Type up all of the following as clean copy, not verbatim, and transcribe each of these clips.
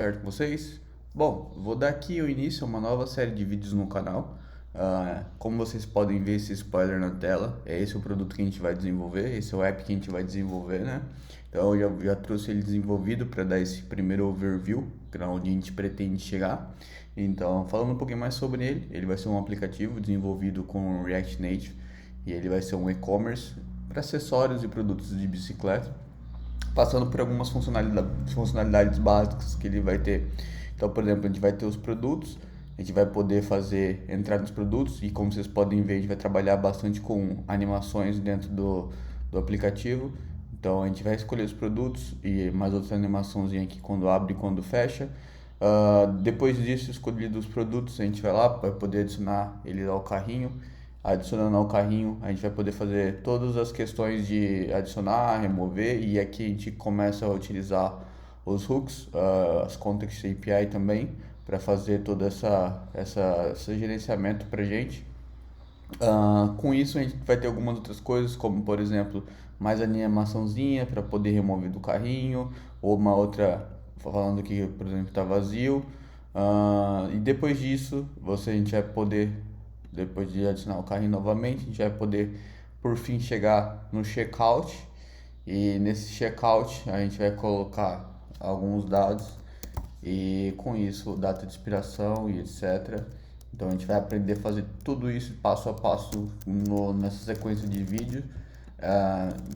Certo com vocês? Bom, vou dar aqui o início a uma nova série de vídeos no canal. Como vocês podem ver esse spoiler na tela, é esse o produto que a gente vai desenvolver, esse é o app que a gente vai desenvolver, né? Então eu já trouxe ele desenvolvido para dar esse primeiro overview, para onde a gente pretende chegar. Então, falando um pouquinho mais sobre ele, ele vai ser um aplicativo desenvolvido com React Native e ele vai ser um e-commerce para acessórios e produtos de bicicleta, passando por algumas funcionalidades básicas que ele vai ter. Então, por exemplo, a gente vai ter os produtos, a gente vai poder fazer entrar nos produtos e, como vocês podem ver, a gente vai trabalhar bastante com animações dentro do aplicativo. Então, a gente vai escolher os produtos e mais outra animaçãozinha aqui quando abre e quando fecha. Depois disso, escolhidos os produtos, a gente vai lá para poder adicionar ele ao carrinho. Adicionando ao carrinho, a gente vai poder fazer todas as questões de adicionar, remover, e aqui a gente começa a utilizar os hooks, as Context API também, para fazer todo esse gerenciamento para a gente. Com isso a gente vai ter algumas outras coisas, como por exemplo, mais animaçãozinha para poder remover do carrinho, ou uma outra falando que, por exemplo, está vazio. E depois disso, a gente vai poder, depois de adicionar o carrinho novamente, a gente vai poder por fim chegar no checkout. E nesse checkout a gente vai colocar alguns dados e com isso data de expiração e etc. Então a gente vai aprender a fazer tudo isso passo a passo nessa sequência de vídeos,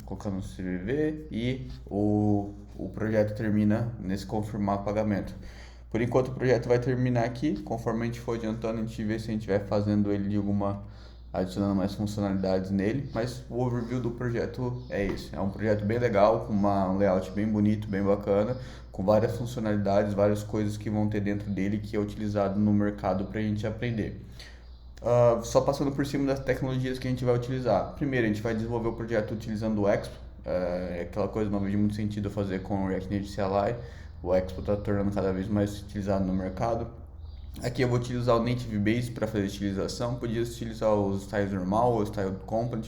colocando o CVV e o projeto termina nesse confirmar pagamento. Por enquanto o projeto vai terminar aqui, conforme a gente for adiantando, a gente vê se a gente vai fazendo ele de adicionando mais funcionalidades nele, mas o overview do projeto é esse. É um projeto bem legal, com um layout bem bonito, bem bacana, com várias funcionalidades, várias coisas que vão ter dentro dele que é utilizado no mercado para a gente aprender. Só passando por cima das tecnologias que a gente vai utilizar. Primeiro, a gente vai desenvolver o projeto utilizando o Expo. Aquela coisa não faz muito sentido fazer com o React Native CLI. O Expo está tornando cada vez mais utilizado no mercado. Aqui eu vou utilizar o Native Base para fazer a estilização. Podia utilizar o style normal ou o style component,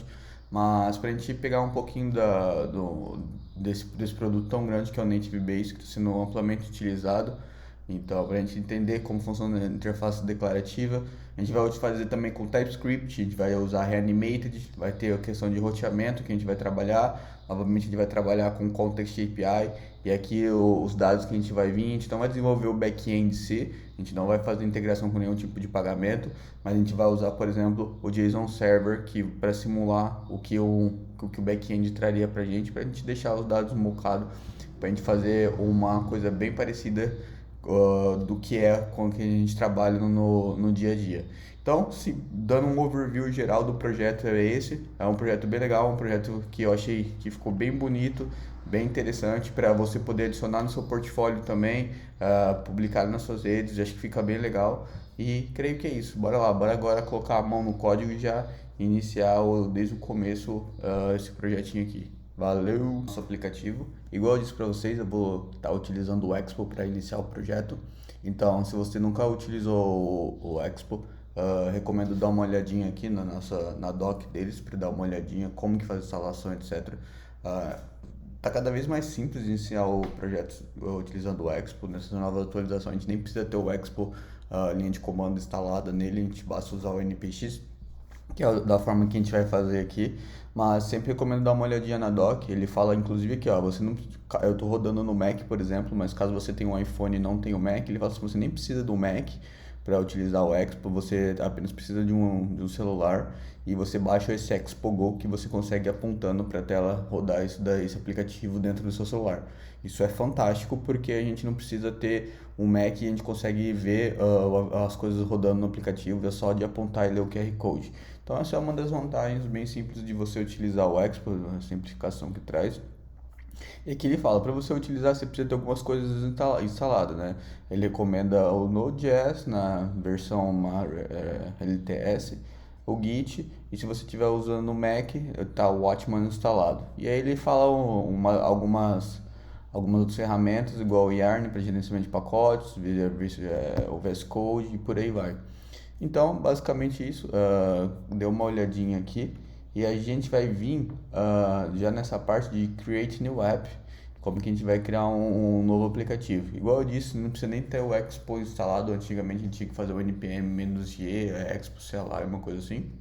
mas para a gente pegar um pouquinho desse produto tão grande que é o Native Base, que está sendo amplamente utilizado. Então, para a gente entender como funciona a interface declarativa, a gente vai fazer também com TypeScript, a gente vai usar Reanimated, vai ter a questão de roteamento que a gente vai trabalhar. Novamente, a gente vai trabalhar com Context API e aqui os dados que a gente vai vir, a gente não vai desenvolver o back-end em si, a gente não vai fazer integração com nenhum tipo de pagamento, mas a gente vai usar, por exemplo, o JSON Server para simular o que o back-end traria para a gente deixar os dados mocados, para a gente fazer uma coisa bem parecida do que é com que a gente trabalha no dia a dia. Então, dando um overview geral do projeto é esse. É um projeto bem legal, um projeto que eu achei que ficou bem bonito, bem interessante para você poder adicionar no seu portfólio também, publicar nas suas redes. Acho que fica bem legal. E creio que é isso. Bora lá, bora agora colocar a mão no código e já iniciar desde o começo esse projetinho aqui. Valeu! Nosso aplicativo. Igual eu disse para vocês, eu vou estar utilizando o Expo para iniciar o projeto. Então, se você nunca utilizou o Expo, recomendo dar uma olhadinha aqui na doc deles para dar uma olhadinha como que faz a instalação, etc. Tá cada vez mais simples iniciar o projeto utilizando o Expo. Nessa nova atualização, a gente nem precisa ter o Expo, linha de comando instalada nele, a gente basta usar o npx, que é da forma que a gente vai fazer aqui, mas sempre recomendo dar uma olhadinha na doc. Ele fala inclusive aqui, ó, você não, eu estou rodando no Mac, por exemplo, mas caso você tenha um iPhone e não tenha o Mac, ele fala que você nem precisa do Mac para utilizar o Expo, você apenas precisa de um celular e você baixa esse Expo Go que você consegue apontando para a tela rodar esse aplicativo dentro do seu celular. Isso é fantástico porque a gente não precisa ter um Mac e a gente consegue ver as coisas rodando no aplicativo, é só de apontar e ler o QR Code. Então essa é uma das vantagens bem simples de você utilizar o Expo, a simplificação que traz. E aqui ele fala, para você utilizar você precisa ter algumas coisas instaladas, né? Ele recomenda o Node.js na versão LTS, o Git, e se você estiver usando o Mac, tá o Watchman instalado. E aí ele fala algumas outras ferramentas, igual o Yarn para gerenciamento de pacotes, o VS Code e por aí vai. Então, basicamente isso, deu uma olhadinha aqui e a gente vai vir já nessa parte de Create New App. como que a gente vai criar um novo aplicativo. Igual eu disse, não precisa nem ter o Expo instalado. Antigamente a gente tinha que fazer o npm-g, Expo, sei lá, uma coisa assim.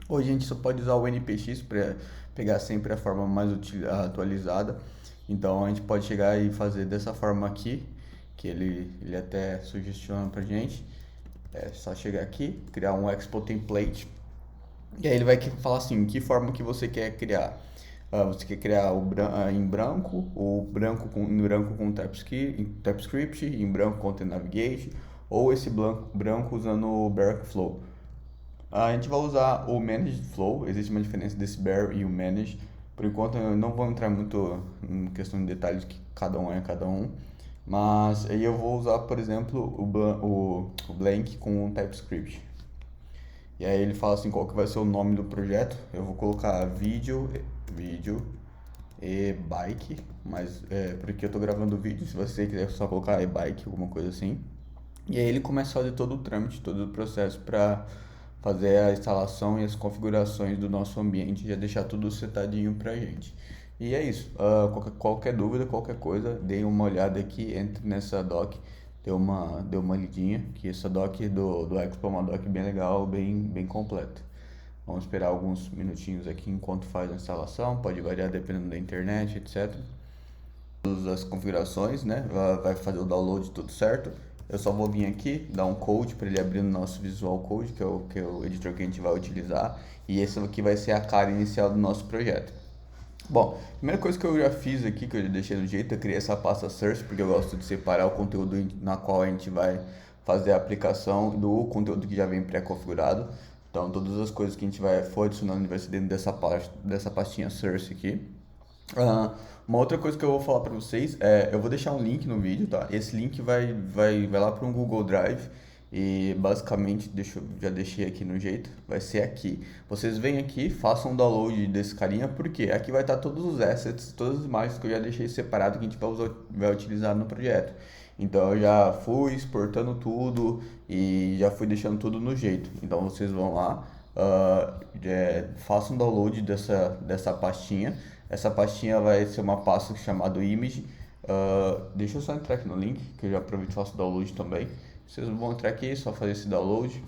Hoje a gente só pode usar o npx para pegar sempre a forma mais atualizada. Então a gente pode chegar e fazer dessa forma aqui, que ele até sugestiona pra gente. É só chegar aqui, criar um Expo template. E aí ele vai falar assim, que forma que você quer criar. Você quer criar em branco, ou em branco com TypeScript, em branco com Navigate, ou esse branco usando o Bear Flow. A gente vai usar o Managed Flow, existe uma diferença desse Bear e o Managed. Por enquanto eu não vou entrar muito em questão de detalhes que cada um, mas aí eu vou usar, por exemplo, o Blank com o TypeScript. E aí ele fala assim, qual que vai ser o nome do projeto. Eu vou colocar vídeo e bike, mas porque eu tô gravando o vídeo, se você quiser só colocar e-bike, alguma coisa assim. E aí ele começa a fazer todo o trâmite, todo o processo para fazer a instalação e as configurações do nosso ambiente, já deixar tudo setadinho pra gente. E é isso. Qualquer dúvida, qualquer coisa, dê uma olhada aqui, entre nessa doc, dê uma lidinha, que essa doc do Expo é uma doc bem legal, bem completa. Vamos esperar alguns minutinhos aqui enquanto faz a instalação, pode variar dependendo da internet, etc. Todas as configurações, né? Vai fazer o download tudo certo. Eu só vou vir aqui, dar um code para ele abrir no nosso Visual Code, que é o editor que a gente vai utilizar. E esse aqui vai ser a cara inicial do nosso projeto. Bom, a primeira coisa que eu já fiz aqui, que eu já deixei no jeito, eu criei essa pasta Source, porque eu gosto de separar o conteúdo na qual a gente vai fazer a aplicação do conteúdo que já vem pré-configurado. Então, todas as coisas que a gente for adicionando vai ser dentro dessa pastinha Source aqui. Uma outra coisa que eu vou falar para vocês eu vou deixar um link no vídeo, tá? Esse link vai lá para um Google Drive e basicamente já deixei aqui no jeito, vai ser aqui. Vocês vêm aqui, façam um download desse carinha, porque aqui vai estar todos os assets, todas as imagens que eu já deixei separado que a gente vai utilizar no projeto. Então eu já fui exportando tudo e já fui deixando tudo no jeito. Então vocês vão lá, façam um download dessa pastinha. Essa pastinha vai ser uma pasta chamada image. Deixa eu só entrar aqui no link, que eu já aproveito e faço o download também. Vocês vão entrar aqui, só fazer esse download.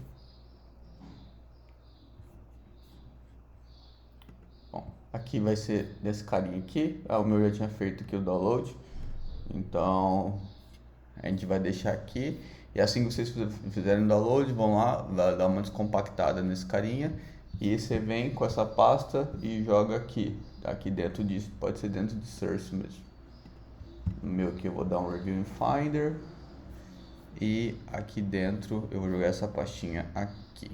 Bom, aqui vai ser desse carinha aqui. O meu já tinha feito aqui o download. Então, a gente vai deixar aqui. E assim que vocês fizerem o download, vão lá, vai dar uma descompactada nesse carinha. E você vem com essa pasta e joga aqui dentro disso. Pode ser dentro de Source mesmo. No meu aqui eu vou dar um Review in Finder. E aqui dentro eu vou jogar essa pastinha aqui.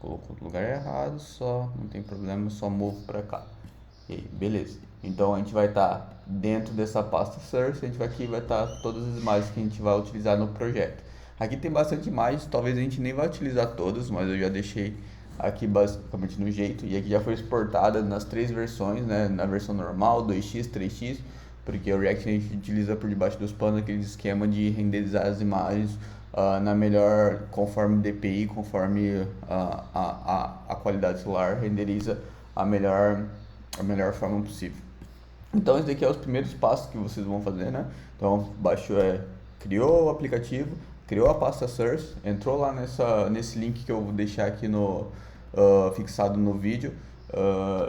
Colocou no lugar errado, não tem problema, só movo pra cá. E aí, beleza. Então a gente vai estar dentro dessa pasta Source, aqui vai estar todas as imagens que a gente vai utilizar no projeto. Aqui tem bastante imagens, talvez a gente nem vai utilizar todas, mas eu já deixei aqui basicamente no jeito. E aqui já foi exportada nas 3 versões, né? Na versão normal, 2x, 3x, porque o React a gente utiliza por debaixo dos panos aquele esquema de renderizar as imagens na melhor, conforme DPI, conforme a qualidade celular renderiza a melhor forma possível. Então esse daqui é os primeiros passos que vocês vão fazer, né? Então criou o aplicativo, criou a pasta Source, entrou lá nesse link que eu vou deixar aqui fixado no vídeo,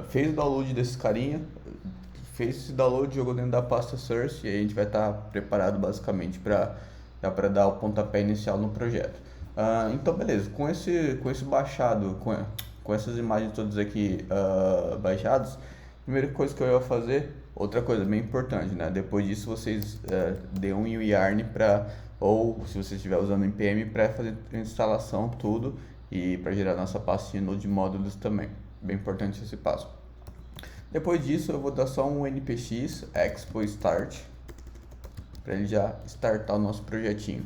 fez o download desse carinha, fez esse download, jogou dentro da pasta Source e aí a gente vai estar preparado basicamente para dar o pontapé inicial no projeto. Então beleza, com esse baixado, com essas imagens todas aqui baixadas, primeira coisa que eu ia fazer, outra coisa bem importante, né? Depois disso vocês dêem um yarn ou se você estiver usando npm para fazer a instalação tudo e para gerar nossa pastinha Node Modules também. Bem importante esse passo. Depois disso eu vou dar só um npx expo start para ele já startar o nosso projetinho.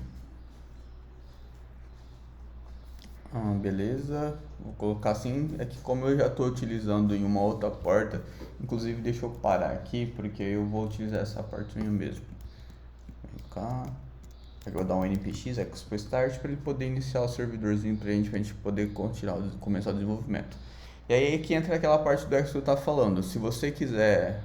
Beleza, vou colocar assim, é que como eu já estou utilizando em uma outra porta, inclusive deixa eu parar aqui, porque eu vou utilizar essa portinha mesmo. Vem cá, eu vou dar um npx expo start para ele poder iniciar o servidorzinho para a gente poder começar o desenvolvimento. E aí que entra aquela parte do Expo que eu estava falando. Se você quiser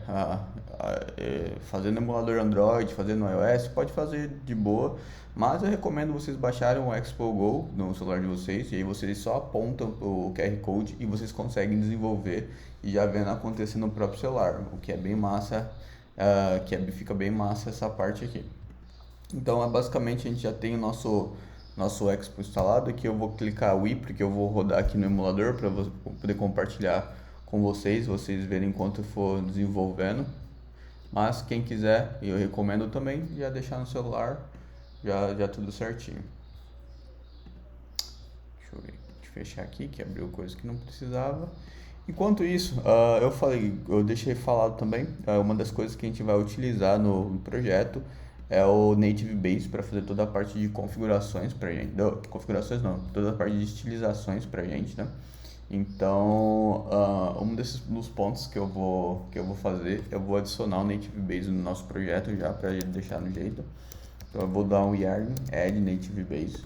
fazendo emulador Android, fazendo iOS, pode fazer de boa, mas eu recomendo vocês baixarem o Expo Go no celular de vocês, e aí vocês só apontam o QR Code e vocês conseguem desenvolver e já vendo acontecer no próprio celular, o que é bem massa, fica bem massa essa parte aqui. Então, basicamente, a gente já tem o nosso Expo instalado. Aqui eu vou clicar o i, porque eu vou rodar aqui no emulador para poder compartilhar com vocês verem enquanto eu for desenvolvendo. Mas quem quiser, eu recomendo também já deixar no celular, já tudo certinho. Deixa eu ver, deixa eu fechar aqui, que abriu coisa que não precisava. Enquanto isso, eu deixei falado também, uma das coisas que a gente vai utilizar no projeto é o Native Base para fazer toda a parte de configurações pra gente. Não, configurações não, toda a parte de estilizações pra gente, né? Então, um dos pontos que eu vou fazer, eu vou adicionar o Native Base no nosso projeto já para ele deixar no jeito. Então eu vou dar um yarn add Native Base.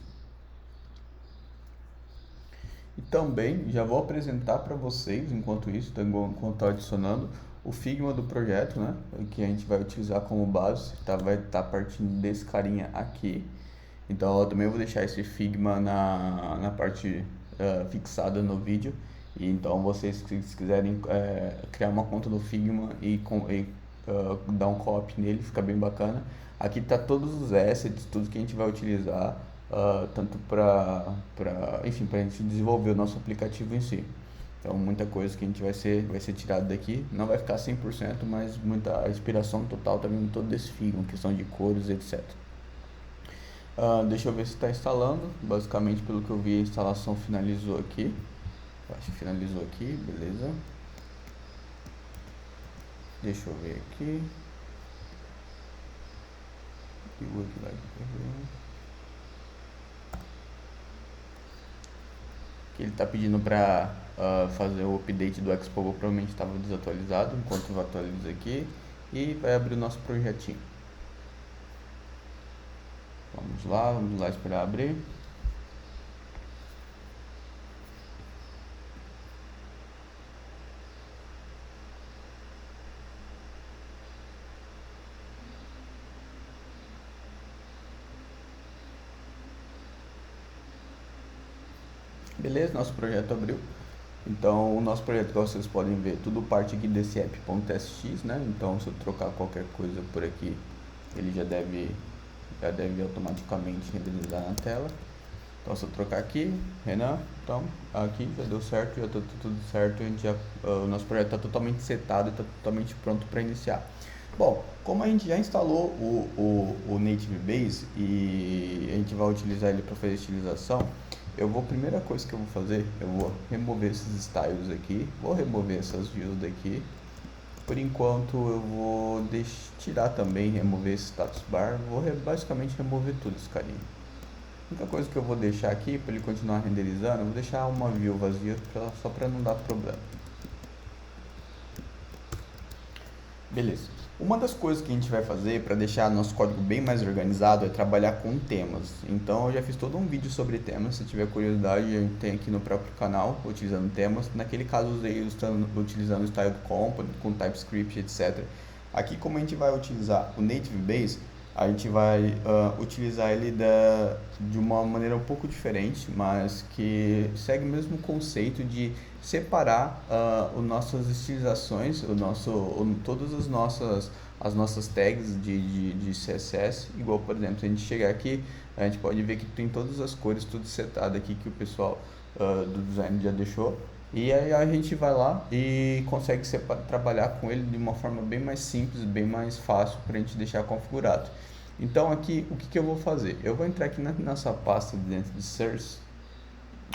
E também já vou apresentar para vocês, enquanto isso, enquanto estou adicionando, o Figma do projeto, né? Que a gente vai utilizar como base, tá? Vai estar partindo desse carinha aqui. Então eu também vou deixar esse Figma na parte fixada no vídeo. E então vocês, se quiserem criar uma conta no Figma e dar um copy nele, fica bem bacana. Aqui tá todos os assets, tudo que a gente vai utilizar, tanto para a gente desenvolver o nosso aplicativo em si. Então muita coisa que a gente vai ser tirado daqui, não vai ficar 100%, mas muita inspiração total tá vindo todo desse Figma, questão de cores, etc. Deixa eu ver se está instalando. Basicamente, pelo que eu vi, a instalação finalizou aqui. Acho que finalizou aqui, beleza. Deixa eu ver aqui. Aqui ele está pedindo para fazer o update do Expo Go, provavelmente estava desatualizado. Enquanto eu atualizo aqui, e vai abrir o nosso projetinho. Vamos lá esperar abrir. Beleza, nosso projeto abriu. Então, o nosso projeto, como vocês podem ver, tudo parte aqui desse app.sx, né? Então, se eu trocar qualquer coisa por aqui, ele já deve automaticamente renderizar na tela. Então, se eu trocar aqui, Renan, então, aqui já deu certo, já está tudo certo, o nosso projeto está totalmente setado e está totalmente pronto para iniciar. Bom, como a gente já instalou o Native Base e a gente vai utilizar ele para fazer estilização, primeira coisa que eu vou fazer, eu vou remover esses styles aqui, vou remover essas views daqui. Por enquanto eu vou tirar também, remover esse status bar, vou basicamente remover tudo isso, carinha. A única coisa que eu vou deixar aqui, para ele continuar renderizando, eu vou deixar uma view vazia, só para não dar problema. Beleza. Uma das coisas que a gente vai fazer para deixar nosso código bem mais organizado é trabalhar com temas. Então eu já fiz todo um vídeo sobre temas, se tiver curiosidade, a gente tem aqui no próprio canal, utilizando temas. Naquele caso usei utilizando o Style Component com TypeScript, etc. Aqui, como a gente vai utilizar o Native Base, a gente vai utilizar ele de uma maneira um pouco diferente, mas que segue o mesmo conceito de separar as nossas estilizações, todas as nossas tags de CSS. Igual, por exemplo, se a gente chegar aqui, a gente pode ver que tem todas as cores tudo setado aqui que o pessoal do design já deixou. E aí a gente vai lá e consegue trabalhar com ele de uma forma bem mais simples, bem mais fácil para a gente deixar configurado. Então aqui, o que eu vou fazer? Eu vou entrar aqui na nossa pasta dentro de Source,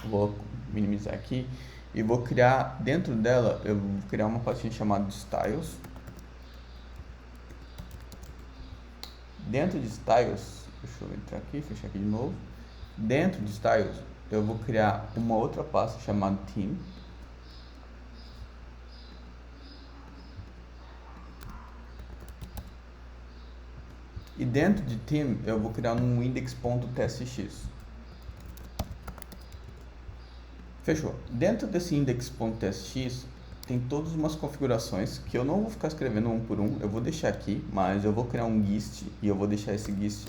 vou minimizar aqui e vou criar, dentro dela, eu vou criar uma pastinha chamada Styles. Dentro de Styles, deixa eu entrar aqui, fechar aqui de novo. Dentro de Styles, eu vou criar uma outra pasta chamada Theme. E dentro de Theme, eu vou criar um index.tsx. Fechou. Dentro desse index.tsx, tem todas umas configurações que eu não vou ficar escrevendo um por um, eu vou deixar aqui, mas eu vou criar um GIST e eu vou deixar esse GIST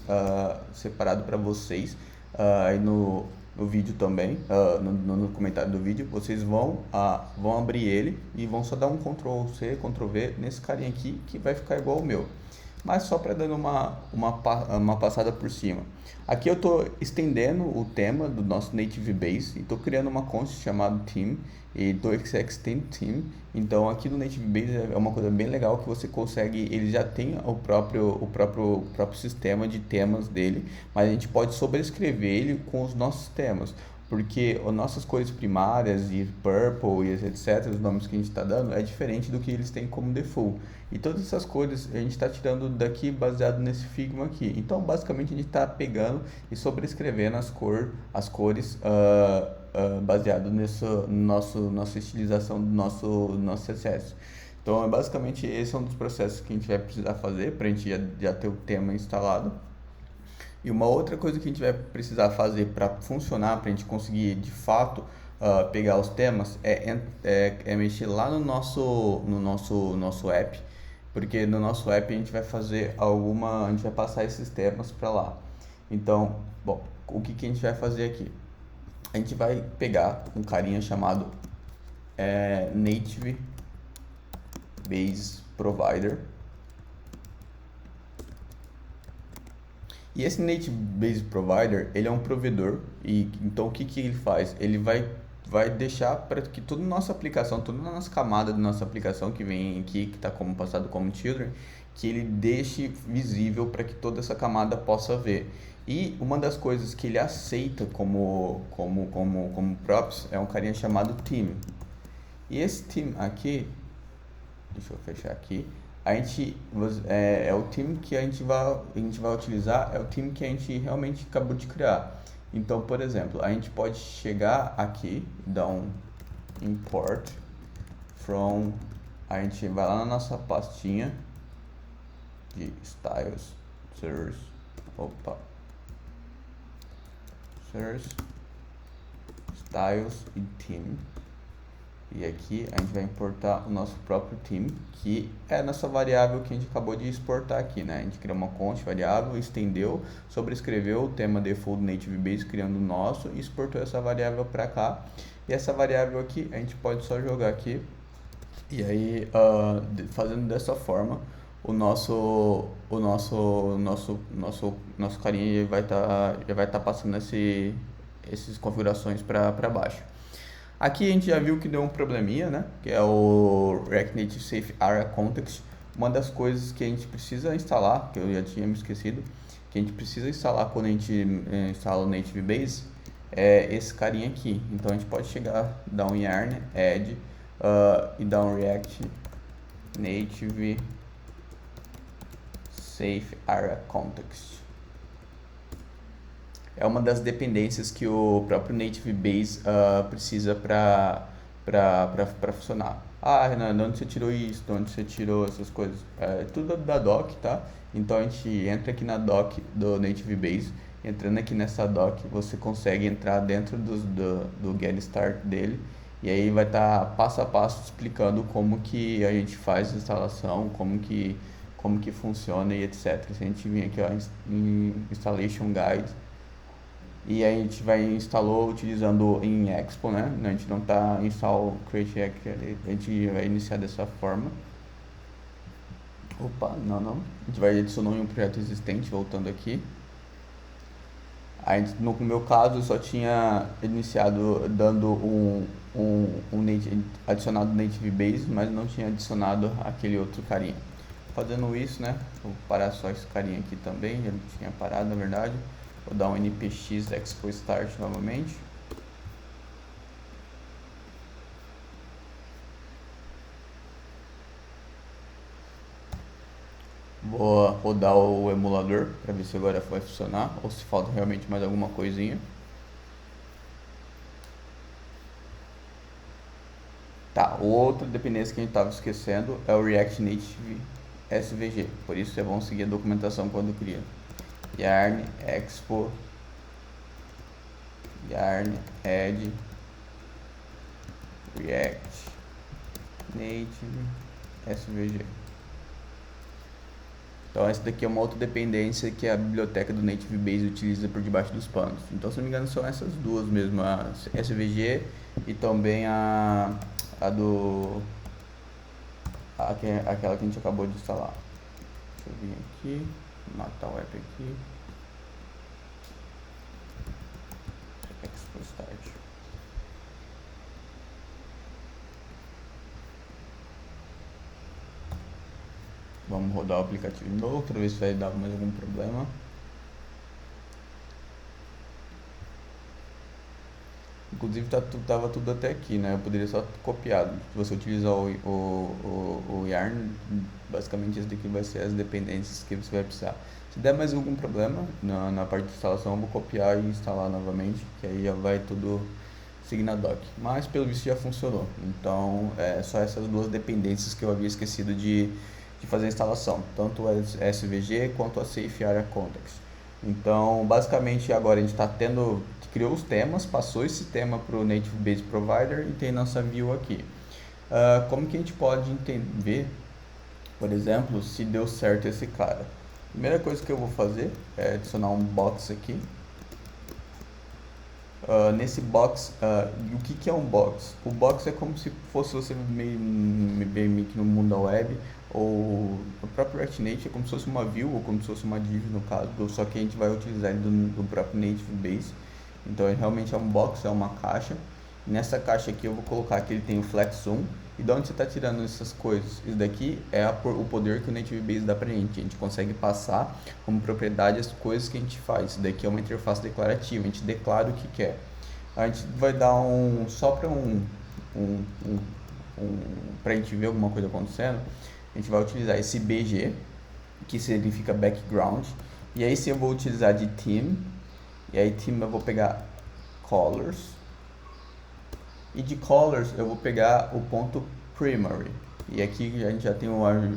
separado para vocês aí no vídeo também, no comentário do vídeo. Vocês vão abrir ele e vão só dar um Ctrl+C, Ctrl+V nesse carinha aqui que vai ficar igual ao meu. Mas só para dando uma passada por cima. Aqui eu estou estendendo o tema do nosso Native Base e estou criando uma const chamada Theme e estou extend Theme. Então aqui no Native Base é uma coisa bem legal que você consegue, ele já tem o próprio sistema de temas dele, mas a gente pode sobrescrever ele com os nossos temas. Porque as nossas cores primárias e purple e etc, os nomes que a gente está dando, é diferente do que eles têm como default. E todas essas cores a gente está tirando daqui baseado nesse Figma aqui. Então, basicamente, a gente está pegando e sobrescrevendo as cores baseado nossa estilização do nosso CSS. Então, basicamente, esse é um dos processos que a gente vai precisar fazer para a gente já ter o tema instalado. E uma outra coisa que a gente vai precisar fazer para funcionar, para a gente conseguir de fato pegar os temas, é mexer lá no nosso app, porque no nosso app a gente vai fazer a gente vai passar esses temas para lá. Então, bom, o que a gente vai fazer aqui? A gente vai pegar um carinha chamado Native Base Provider. E esse Native Base Provider, ele é um provedor, e então o que ele faz? Ele vai deixar para que toda a nossa aplicação, toda a nossa camada da nossa aplicação que vem aqui, que está como passado como children, que ele deixe visível para que toda essa camada possa ver. E uma das coisas que ele aceita como props é um carinha chamado theme. E esse theme aqui, deixa eu fechar aqui, é o time que a gente vai utilizar, é o time que a gente realmente acabou de criar. Então, por exemplo, a gente pode chegar aqui, dar um import from, a gente vai lá na nossa pastinha de styles, source styles e theme. E aqui a gente vai importar o nosso próprio theme, que é a nossa variável que a gente acabou de exportar aqui, né? A gente criou uma const variável, estendeu, sobrescreveu o tema default do Native Base, criando o nosso, e exportou essa variável para cá. E essa variável aqui a gente pode só jogar aqui. E aí, fazendo dessa forma, o nosso carinha já vai estar passando essas configurações para baixo. Aqui a gente já viu que deu um probleminha, né? Que é o React Native Safe Area Context. Uma das coisas que a gente precisa instalar, que eu já tinha me esquecido, que a gente precisa instalar quando a gente instala o Native Base, é esse carinha aqui. Então a gente pode chegar, dar um yarn, add, e dar um React Native Safe Area Context. É uma das dependências que o próprio Native Base precisa para funcionar. Ah, Renan, de onde você tirou isso? De onde você tirou essas coisas? É tudo da doc, tá? Então a gente entra aqui na doc do Native Base. Entrando aqui nessa doc, você consegue entrar dentro do Get Start dele. E aí vai estar passo a passo explicando como que a gente faz a instalação, como que funciona e etc. Se a gente vir aqui ó, em Installation Guide, e a gente vai instalou utilizando em Expo, né? A gente não está install create a gente vai iniciar dessa forma. Opa, não. A gente vai adicionar em um projeto existente, voltando aqui. No meu caso, eu só tinha iniciado dando adicionado Native Base, mas não tinha adicionado aquele outro carinha. Fazendo isso, né? Vou parar só esse carinha aqui também, já não tinha parado na verdade. Vou dar um npx expo start novamente. Vou rodar o emulador para ver se agora vai funcionar ou se falta realmente mais alguma coisinha. Tá, outra dependência que a gente estava esquecendo é o React Native SVG. Por isso é bom seguir a documentação quando cria. Yarn expo yarn add react native svg. Então essa daqui é uma outra dependência que a biblioteca do Native Base utiliza por debaixo dos panos. Então, se não me engano, são essas duas mesmo, a svg e também aquela que a gente acabou de instalar. Deixa eu vir aqui, matar o app aqui. Export start. Vamos rodar o aplicativo de novo, para ver se vai dar mais algum problema. Inclusive tava tudo até aqui, né? Eu poderia só copiar. Se você utilizar o Yarn, basicamente isso daqui vai ser as dependências que você vai precisar. Se der mais algum problema na parte de instalação, eu vou copiar e instalar novamente, que aí já vai tudo seguir na doc. Mas pelo visto já funcionou. Então é só essas duas dependências que eu havia esquecido de fazer a instalação, tanto o SVG quanto a Safe Area Context. Então, basicamente, agora a gente criou os temas, passou esse tema para o Native Base Provider e tem nossa view aqui. Como que a gente pode ver, por exemplo, se deu certo esse cara? Primeira coisa que eu vou fazer é adicionar um box aqui. Nesse box, o que é um box? O box é como se fosse você meio que no mundo da web, ou o próprio React Native é como se fosse uma view, ou como se fosse uma div no caso, só que a gente vai utilizar ele do próprio Native Base. Então ele realmente é um box, é uma caixa. Nessa caixa aqui eu vou colocar que ele tem o Flex Zoom. E de onde você está tirando essas coisas? Isso daqui é o poder que o Native Base dá pra gente. A gente consegue passar como propriedade as coisas que a gente faz. Isso daqui é uma interface declarativa, a gente declara o que quer. A gente vai dar só para pra gente ver alguma coisa acontecendo, a gente vai utilizar esse BG, que significa background. E aí se eu vou utilizar de theme, e aí theme eu vou pegar colors. E de colors eu vou pegar o ponto primary. E aqui a gente já tem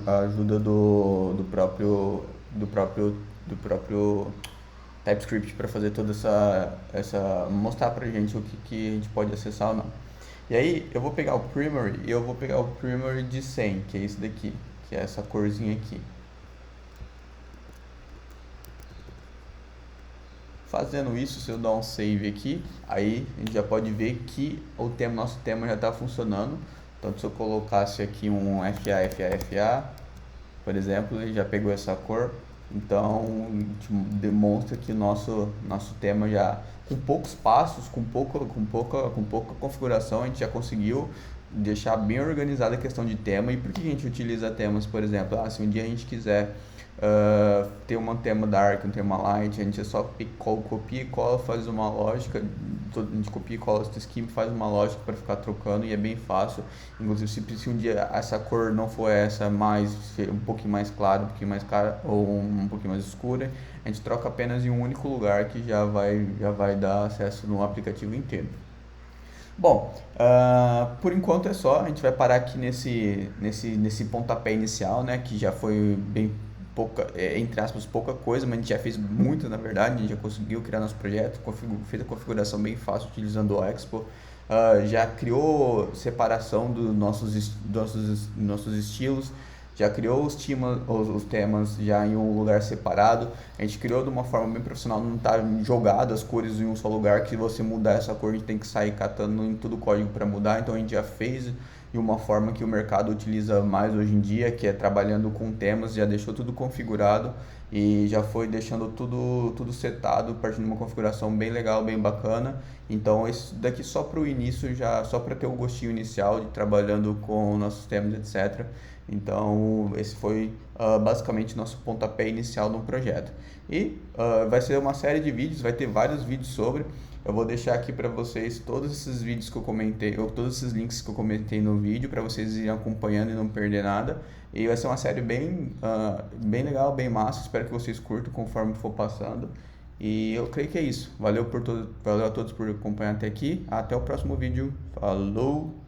a ajuda do próprio TypeScript para fazer toda mostrar pra gente o que a gente pode acessar ou não. E aí eu vou pegar o primary e eu vou pegar o primary de 100, que é esse daqui, que é essa corzinha aqui. Fazendo isso, se eu dar um save aqui, aí a gente já pode ver que nosso tema já está funcionando. Então, se eu colocasse aqui um FA, por exemplo, ele já pegou essa cor. Então, demonstra que o nosso tema já, com poucos passos, com pouca configuração, a gente já conseguiu deixar bem organizada a questão de tema. E por que a gente utiliza temas, por exemplo? Se um dia a gente quiser ter um tema dark, um tema light, a gente só copia e cola, faz uma lógica, a gente copia e cola esse schema, faz uma lógica para ficar trocando e é bem fácil. Inclusive, se um dia essa cor não for essa, um pouquinho mais clara, um pouquinho mais clara ou um pouquinho mais escura, a gente troca apenas em um único lugar que já vai dar acesso no aplicativo inteiro. Bom, por enquanto é só, a gente vai parar aqui nesse pontapé inicial, né, que já foi bem pouca, entre aspas, pouca coisa, mas a gente já fez muito, na verdade. A gente já conseguiu criar nosso projeto, fez a configuração bem fácil utilizando o Expo, já criou separação dos nossos estilos, já criou os temas já em um lugar separado. A gente criou de uma forma bem profissional, não está jogado as cores em um só lugar, que você mudar essa cor a gente tem que sair catando em todo o código para mudar. Então a gente já fez de uma forma que o mercado utiliza mais hoje em dia, que é trabalhando com temas, já deixou tudo configurado e já foi deixando tudo setado, partindo de uma configuração bem legal, bem bacana. Então isso daqui só para o início, só para ter o gostinho inicial de trabalhando com nossos temas, etc. Então esse foi basicamente nosso pontapé inicial no projeto. E vai ser uma série de vídeos, vai ter vários vídeos sobre. Eu vou deixar aqui para vocês todos esses vídeos que eu comentei, ou todos esses links que eu comentei no vídeo, para vocês irem acompanhando e não perder nada. E vai ser uma série bem legal, bem massa. Espero que vocês curtam conforme for passando. E eu creio que é isso. Valeu a todos por acompanhar até aqui. Até o próximo vídeo. Falou!